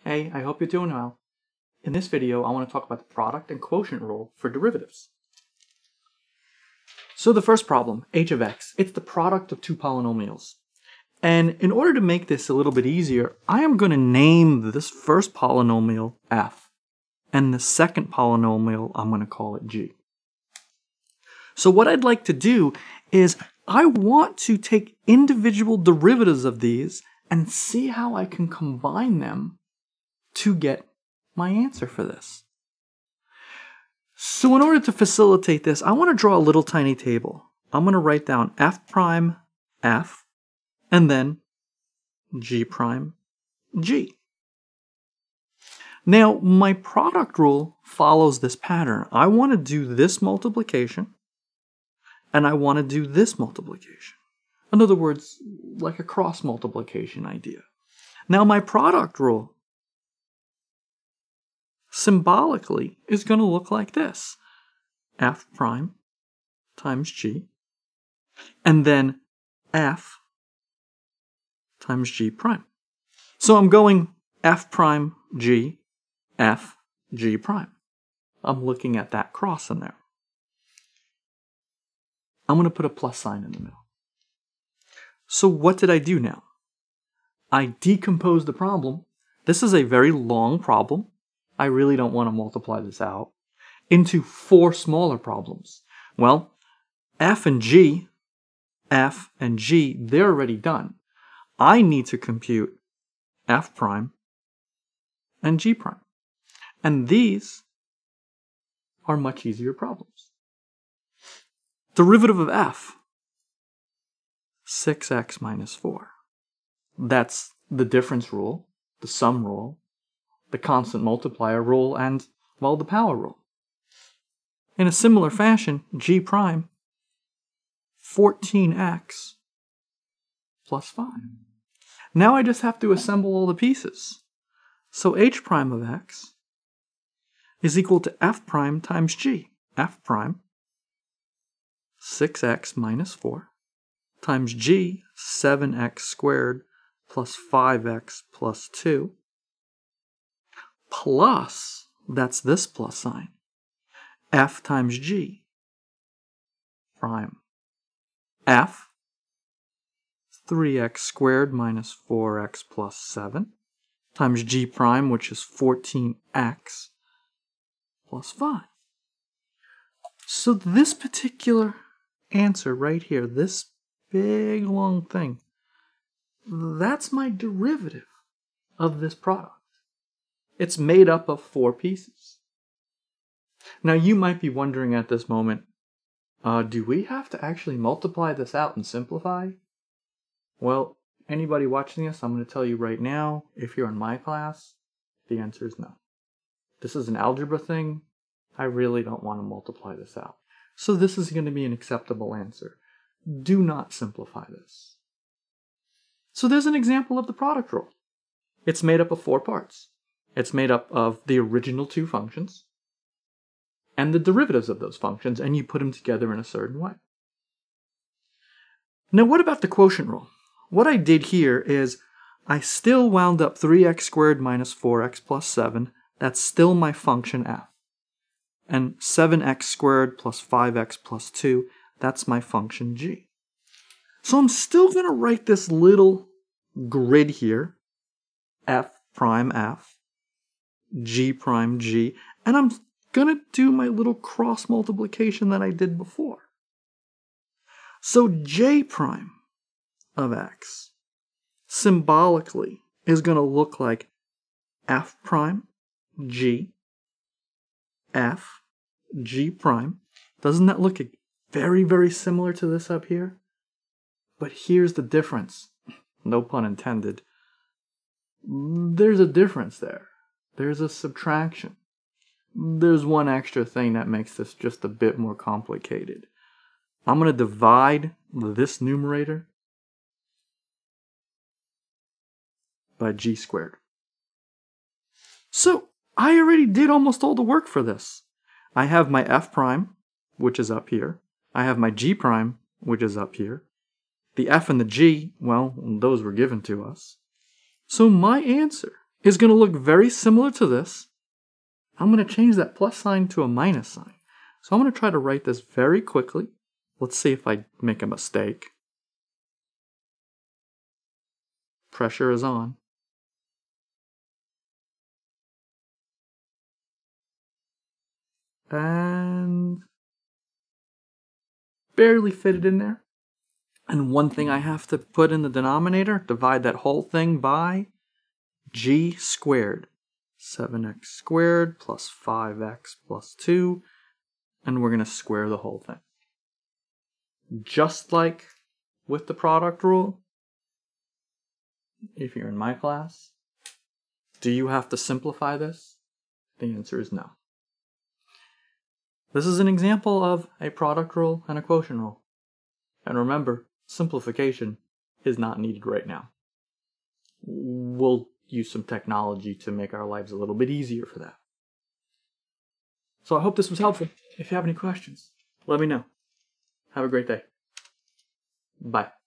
Hey, I hope you're doing well. In this video, I want to talk about the product and quotient rule for derivatives. So the first problem, h of x, it's the product of two polynomials. And in order to make this a little bit easier, I am going to name this first polynomial f, and the second polynomial, I'm going to call it g. So what I'd like to do is I want to take individual derivatives of these and see how I can combine them to get my answer for this. So in order to facilitate this, I want to draw a little tiny table. I'm going to write down f prime f and then g prime g. Now my product rule follows this pattern. I want to do this multiplication and I want to do this multiplication. In other words, like a cross multiplication idea. Now my product rule symbolically is going to look like this. F prime times g, and then f times g prime. So I'm going f prime g, f g prime. I'm looking at that cross in there. I'm going to put a plus sign in the middle. So what did I do now? I decomposed the problem. This is a very long problem. I really don't want to multiply this out, into 4 smaller problems. Well, f and g, they're already done. I need to compute f prime and g prime. And these are much easier problems. Derivative of f, 6x minus 4. That's the difference rule, the sum rule, the constant multiplier rule, and, well, the power rule. In a similar fashion, g prime, 14x plus 5. Now I just have to assemble all the pieces. So h prime of x is equal to f prime times g. F prime, 6x minus 4, times g, 7x squared plus 5x plus 2, plus, that's this plus sign, f times g prime. F, 3x squared minus 4x plus 7, times g prime, which is 14x plus 5. So this particular answer right here, this big long thing, that's my derivative of this product. It's made up of 4 pieces. Now you might be wondering at this moment, do we have to actually multiply this out and simplify? Well, anybody watching this, I'm going to tell you right now, if you're in my class, the answer is no. This is an algebra thing. I really don't want to multiply this out. So this is going to be an acceptable answer. Do not simplify this. So there's an example of the product rule. It's made up of 4 parts. It's made up of the original 2 functions and the derivatives of those functions, and you put them together in a certain way. Now what about the quotient rule? What I did here is I still wound up 3x squared minus 4x plus 7. That's still my function f. And 7x squared plus 5x plus 2, that's my function g. So I'm still going to write this little grid here, f prime f, g prime g, and I'm going to do my little cross multiplication that I did before. So j prime of x symbolically is going to look like f prime g, f, g prime. Doesn't that look very, very similar to this up here? But here's the difference. No pun intended. There's a difference there. There's a subtraction. There's one extra thing that makes this just a bit more complicated. I'm going to divide this numerator by g squared. So I already did almost all the work for this. I have my f prime, which is up here. I have my g prime, which is up here. The f and the g, well, those were given to us. So my answer is going to look very similar to this. I'm going to change that plus sign to a minus sign. So I'm going to try to write this very quickly. Let's see if I make a mistake. Pressure is on. And barely fit it in there. And one thing I have to put in the denominator, divide that whole thing by g squared. 7x squared plus 5x plus 2. And we're going to square the whole thing. Just like with the product rule, if you're in my class, do you have to simplify this? The answer is no. This is an example of a product rule and a quotient rule. And remember, simplification is not needed right now. We'll use some technology to make our lives a little bit easier for that. So I hope this was helpful. If you have any questions, let me know. Have a great day. Bye.